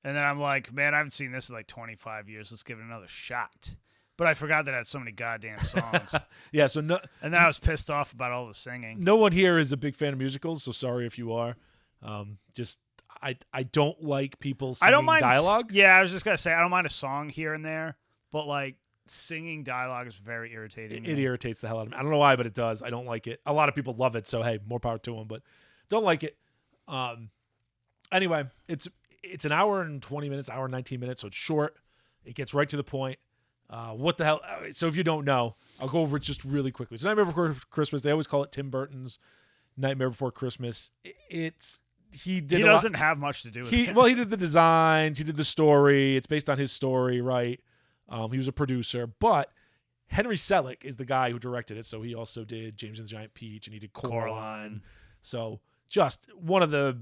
And then I'm like, man, I haven't seen this in like 25 years. Let's give it another shot. But I forgot that it had so many goddamn songs. Yeah, so no, And then I was pissed off about all the singing. no one here is a big fan of musicals, so sorry if you are. Just I don't like people singing I don't mind dialogue. Yeah, I was just gonna say I don't mind a song here and there, but like singing dialogue is very irritating. It irritates the hell out of me. I don't know why, but it does. I don't like it. A lot of people love it, so hey, more power to them, but don't like it. Anyway, it's an hour and 20 minutes, hour and 19 minutes, so it's short. It gets right to the point. What the hell? So if you don't know, I'll go over it just really quickly. So Nightmare Before Christmas, they always call it Tim Burton's Nightmare Before Christmas. He doesn't have much to do with it. Well, he did the designs, he did the story. It's based on his story, right? He was a producer, but Henry Selick is the guy who directed it. So he also did James and the Giant Peach, and he did Coraline. So just one of the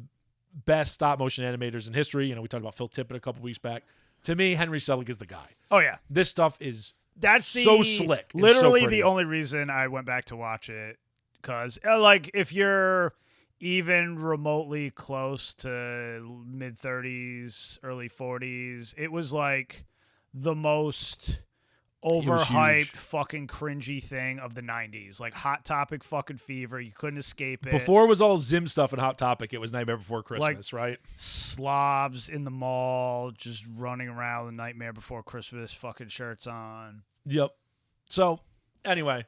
best stop motion animators in history. You know, we talked about Phil Tippett a couple weeks back. To me, Henry Selick is the guy. Oh yeah, This stuff is that's so slick. and so Literally pretty. the only reason I went back to watch it, because like if you're even remotely close to mid 30s, early 40s, it was like the most was overhyped, huge. fucking cringy thing of the 90s. Like Hot Topic fucking fever. You couldn't escape it. Before it was all Zim stuff and Hot Topic, it was Nightmare Before Christmas, right? Slobs in the mall, just running around with Nightmare Before Christmas fucking shirts on. Yep. So anyway,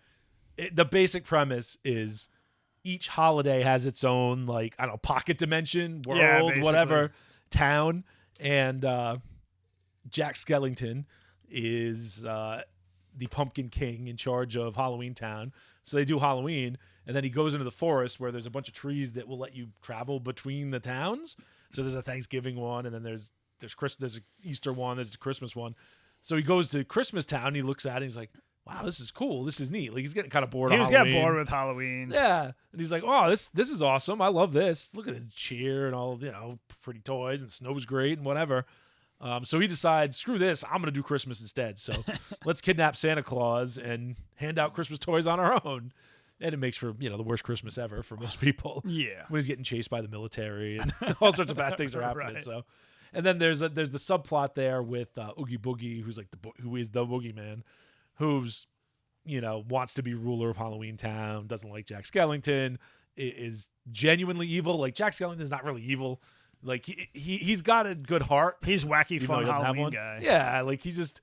the basic premise is each holiday has its own, like, I don't know, pocket dimension, world, basically. whatever, town. And Jack Skellington is the Pumpkin King in charge of Halloween Town. So they do Halloween, and then he goes into the forest where there's a bunch of trees that will let you travel between the towns. So there's a Thanksgiving one, and then there's an Easter one, there's a Christmas one. So he goes to Christmas Town, he looks at it, and he's like, wow, this is cool. This is neat. Like, he's getting kind of bored He of was Halloween. getting bored with Halloween. Yeah. And he's like, oh, this is awesome. I love this. Look at this cheer and all, pretty toys, and snow's great and whatever. So he decides, screw this, I'm going to do Christmas instead. So let's kidnap Santa Claus and hand out Christmas toys on our own. And it makes for, the worst Christmas ever for most people. Yeah. When he's getting chased by the military and all sorts of bad things are happening. Right. So, and then there's the subplot there with Oogie Boogie, who's like who is the boogeyman, who's, wants to be ruler of Halloween Town, doesn't like Jack Skellington, is genuinely evil. Like, Jack Skellington's not really evil. Like, he's got a good heart. He's wacky even though fun he doesn't have Halloween one. guy. Yeah, like he just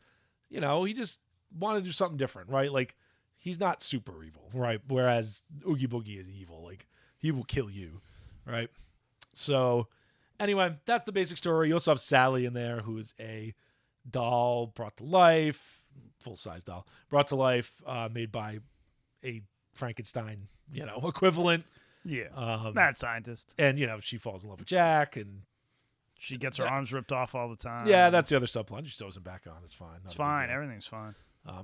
wanted to do something different, right? Like, he's not super evil, right? Whereas Oogie Boogie is evil. Like, he will kill you, right? So, Anyway, that's the basic story. You also have Sally in there, who's a doll brought to life, full-size doll, brought to life, made by a Frankenstein, equivalent. Yeah. Mad scientist. And, she falls in love with Jack, and she gets her arms ripped off all the time. Yeah, that's the other subplot. She sews them back on. It's fine. It's fine. Everything's fine.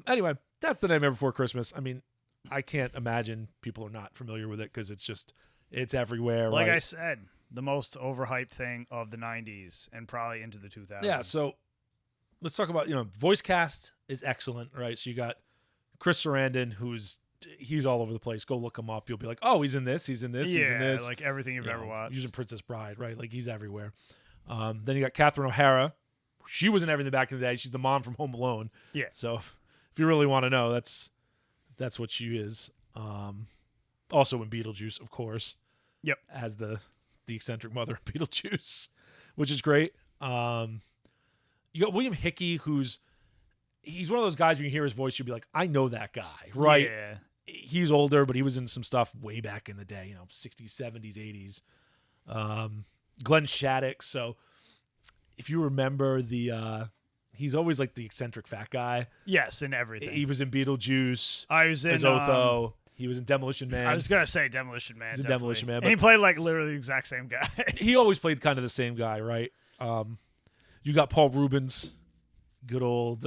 Anyway, that's The Nightmare Before Christmas. I mean, I can't imagine people are not familiar with it because it's everywhere. Like right? I said, the most overhyped thing of the 90s and probably into the 2000s. Yeah, so let's talk about, voice cast is excellent, right? So you got Chris Sarandon, he's all over the place. Go look him up. You'll be like, oh, he's in this, he's in this, he's in this. Like everything you've ever watched. Using Princess Bride, right? Like he's everywhere. Then you got Catherine O'Hara. She was in everything back in the day. She's the mom from Home Alone. Yeah. So if you really want to know, that's what she is. Also in Beetlejuice, of course. Yep. As the eccentric mother of Beetlejuice, which is great. You got William Hickey, he's one of those guys when you hear his voice, you'll be like, I know that guy, right? Yeah. He's older, but he was in some stuff way back in the day, 60s, 70s, 80s. Glenn Shattuck. So if you remember he's always like the eccentric fat guy. Yes, in everything. He was in Beetlejuice. I was in as Otho. He was in Demolition Man. I was gonna say Demolition Man. He's in Demolition Man. And he played like literally the exact same guy. He always played kind of the same guy, right? You got Paul Rubens, good old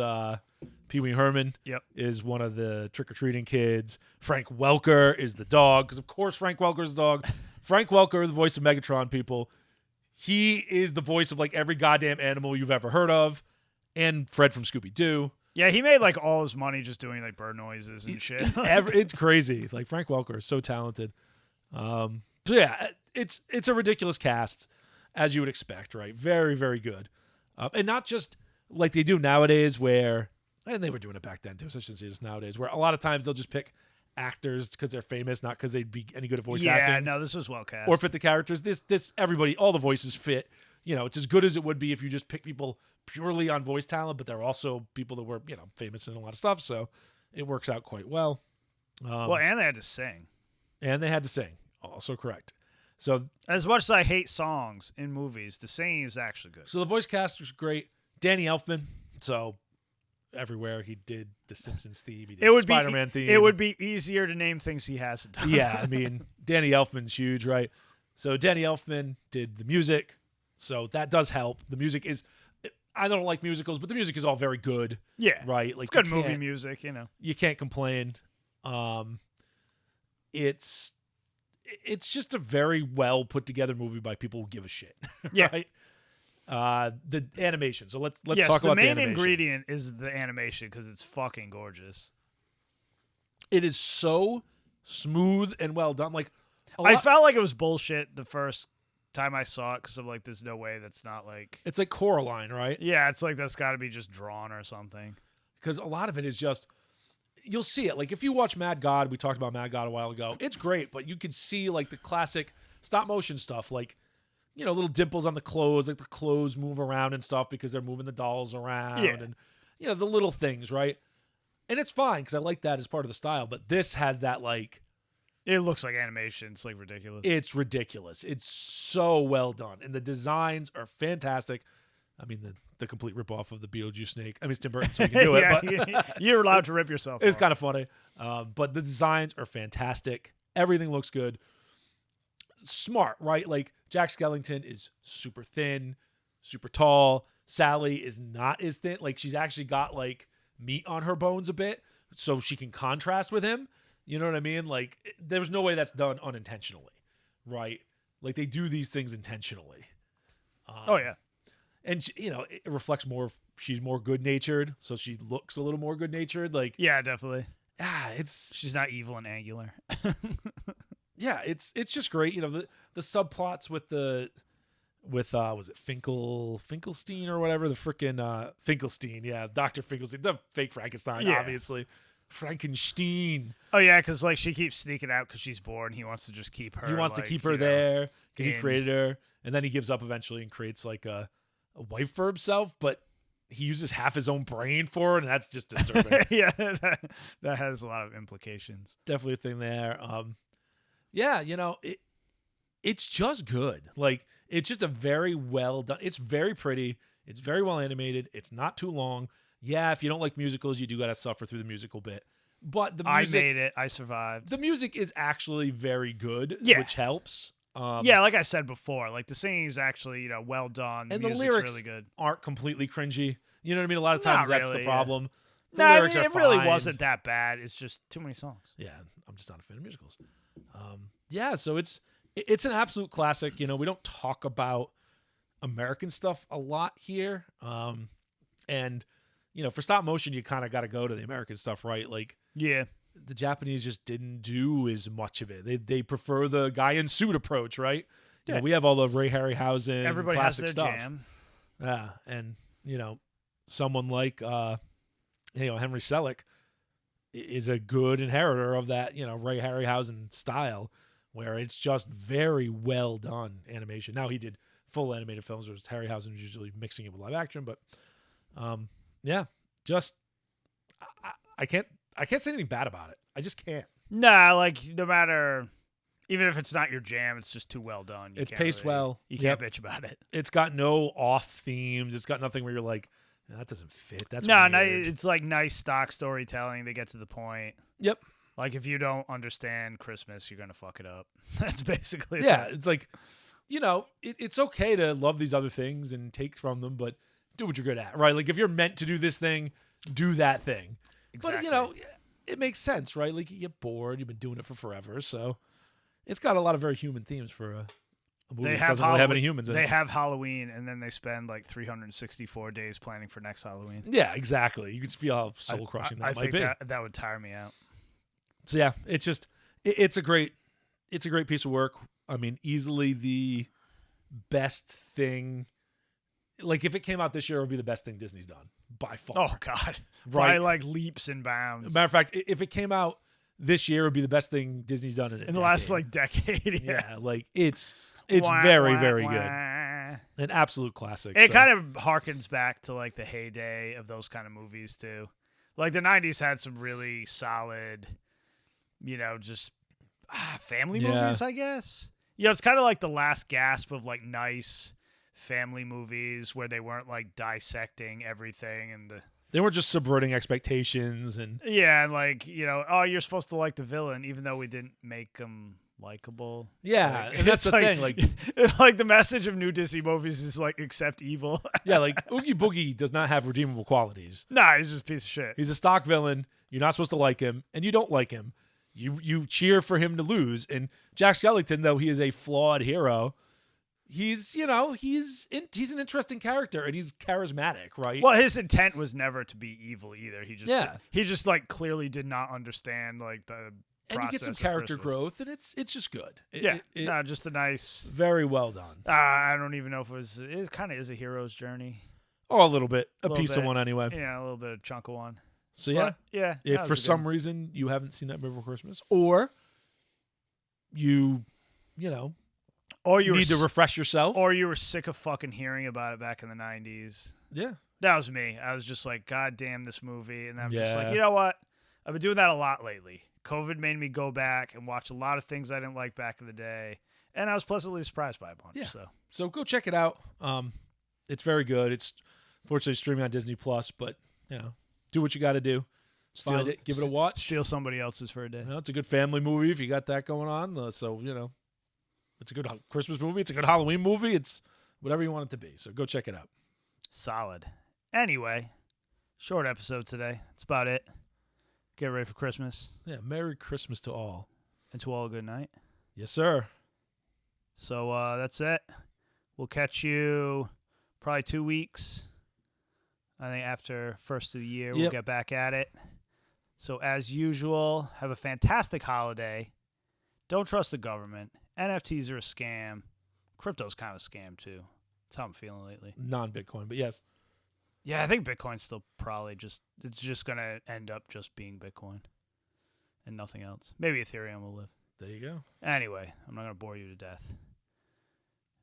Pee Wee Herman. Yep. Is one of the trick-or-treating kids. Frank Welker is the dog, because of course Frank Welker is the dog. Frank Welker, the voice of Megatron, people. He is the voice of like every goddamn animal you've ever heard of, and Fred from Scooby-Doo. Yeah, he made like all his money just doing like bird noises and shit. It's crazy. Like Frank Welker is so talented. So yeah, it's a ridiculous cast, as you would expect, right? Very, very good. And not just like they do nowadays and they were doing it back then too, so I shouldn't say just nowadays, where a lot of times they'll just pick actors because they're famous, not because they'd be any good at voice acting. Yeah, no, this was well cast. Or fit the characters. This everybody, all the voices fit. It's as good as it would be if you just pick people purely on voice talent, but they're also people that were, famous in a lot of stuff, so it works out quite well. And they had to sing. And they had to sing. Also correct. So as much as I hate songs in movies, the singing is actually good. So the voice cast was great. Danny Elfman. So everywhere he did the Simpsons theme, he did Spider-Man theme. It would be easier to name things he hasn't done. Yeah, I mean, Danny Elfman's huge, right? So Danny Elfman did the music. So that does help. The music is, I don't like musicals, but the music is all very good. Yeah. Right? Like it's good movie music, You can't complain. It's just a very well put together movie by people who give a shit. Yeah. Right? The animation. So let's talk about the animation. The main ingredient is the animation because it's fucking gorgeous. It is so smooth and well done. Like I felt like it was bullshit the first time I saw it because I'm like, there's no way that's not like. It's like Coraline, right? Yeah, it's like that's got to be just drawn or something. Because a lot of it is just. You'll see it. Like if you watch Mad God, we talked about Mad God a while ago. It's great, but you can see like the classic stop motion stuff, like little dimples on the clothes, like the clothes move around and stuff because they're moving the dolls around, and the little things, right? And it's fine because I like that as part of the style. But this has that like. It looks like animation. It's like ridiculous. It's ridiculous. It's so well done, and the designs are fantastic. I mean the complete ripoff of the Beetlejuice snake. I mean, it's Tim Burton, so we can do it. But you're allowed to rip yourself. It's kind of funny. But the designs are fantastic. Everything looks good. Smart, right? Like Jack Skellington is super thin, super tall. Sally is not as thin. Like she's actually got like meat on her bones a bit, so she can contrast with him. You know what I mean? Like there's no way that's done unintentionally, right? Like they do these things intentionally. Oh yeah. And it reflects more. She's more good-natured, so she looks a little more good-natured. Like yeah, definitely. She's not evil and angular. Yeah, it's just great. The subplots with was it Finkelstein or whatever, the freaking Finkelstein, yeah, Dr. Finkelstein, the fake Frankenstein, obviously. Frankenstein. Oh yeah, because like she keeps sneaking out because she's bored. And he wants to just keep her. He wants to keep her there because he created her, and then he gives up eventually and creates like a wife for himself, but he uses half his own brain for it, and that's just disturbing. Yeah, that has a lot of implications. Definitely a thing there. it's just good. Like, it's just a very well done. It's very pretty. It's very well animated. It's not too long. Yeah, if you don't like musicals, you do got to suffer through the musical bit. But the music, I made it. I survived. the music is actually very good, Yeah. which helps. Yeah, like I said before, like the singing is actually, well done. And the music's lyrics really good. aren't completely cringy. You know what I mean? A lot of times Not that's really, the yeah. problem. The No, lyrics are it really fine. wasn't that bad. It's just too many songs. Yeah, I'm just not a fan of musicals. Yeah, so it's an absolute classic. We don't talk about American stuff a lot here. And for stop motion, you kind of got to go to the American stuff, right? Like, Yeah. the Japanese just didn't do as much of it. They prefer the guy in suit approach, right? Yeah. We have all the Ray Harryhausen Everybody has classic their stuff. jam. Yeah, and someone like Henry Selick is a good inheritor of that Ray Harryhausen style, where it's just very well done animation. Now he did full animated films, whereas Harryhausen was usually mixing it with live action, but yeah, just I can't say anything bad about it. I just can't. Nah, like no matter, even if it's not your jam, it's just too well done. It's paced well. You can't bitch about it. It's got no off themes. It's got nothing where you're like, that doesn't fit. That's No, weird. it's like nice stock storytelling. They get to the point. Yep. Like if you don't understand Christmas, you're gonna fuck it up. That's basically Yeah, it's like, it's okay to love these other things and take from them, but do what you're good at, right? Like if you're meant to do this thing, do that thing. Exactly. But it makes sense, right? Like you get bored. You've been doing it for forever, so it's got a lot of very human themes for a movie that doesn't really have any humans in They it. have Halloween, and then they spend like 364 days planning for next Halloween. Yeah, exactly. You can feel how soul crushing that I might think be. that would tire me out. So yeah, it's just it's a great piece of work. I mean, easily the best thing. Like if it came out this year, it would be the best thing Disney's done by far. Oh God, Right. by like leaps and bounds. Matter of fact, if it came out this year, it would be the best thing Disney's done in the last like decade. Yeah, like it's Wah, very wah, very wah. good, an absolute classic. It so. kind of harkens back to like the heyday of those kind of movies too. Like the 90s had some really solid, just family movies, I guess. It's kind of like the last gasp of like nice family movies where they weren't like dissecting everything and They weren't just subverting expectations and and like you're supposed to like the villain even though we didn't make them likable. yeah, Like, and that's it's the like- thing. Like like the message of new Disney movies is like accept evil. yeah, like Oogie Boogie does not have redeemable qualities. Nah, he's just a piece of shit. He's a stock villain. You're not supposed to like him, and you don't like him. You cheer for him to lose. And Jack Skellington, though he is a flawed hero, he's an interesting character and he's charismatic, right? Well, his intent was never to be evil either. He just like clearly did not understand like the and you get some process of character Christmas. growth, and it's just good. Just a nice. Very well done. I don't even know if it kind of is a hero's journey. Oh, a little bit, a Little piece of bit. one anyway. Yeah, a little bit of chunk of one. So yeah, But, yeah. if that for was a good some one. reason you haven't seen Nightmare Before Christmas, or you or you need to refresh yourself, or you were sick of fucking hearing about it back in the 90s. yeah, That was me. I was just like, God damn this movie. And I'm just like, Yeah. you know what? I've been doing that a lot lately. COVID made me go back and watch a lot of things I didn't like back in the day. And I was pleasantly surprised by a bunch. Yeah. So go check it out. It's very good. It's fortunately streaming on Disney Plus, but do what you got to do. Find it, give it a watch. Steal somebody else's for a day. It's a good family movie if you got that going on. So it's a good Christmas movie. It's a good Halloween movie. It's whatever you want it to be. So go check it out. Solid. Anyway, short episode today. That's about it. Get ready for Christmas. Yeah. Merry Christmas to all. And to all a good night. Yes, sir. So that's it. We'll catch you probably 2 weeks. I think after first of the year, we'll Yep. get back at it. So as usual, have a fantastic holiday. Don't trust the government. NFTs are a scam. Crypto's kind of a scam too. That's how I'm feeling lately. Non-Bitcoin, but yes. Yeah, I think Bitcoin's still probably it's just going to end up just being Bitcoin and nothing else. Maybe Ethereum will live. There you go. Anyway, I'm not going to bore you to death.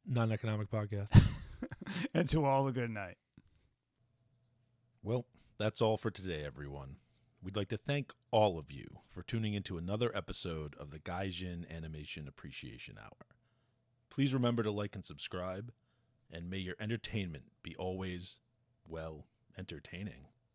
Non-economic podcast. And to all a good night. Well, that's all for today, everyone. We'd like to thank all of you for tuning into another episode of the Gaijin Animation Appreciation Hour. Please remember to like and subscribe, and may your entertainment be always, well, entertaining.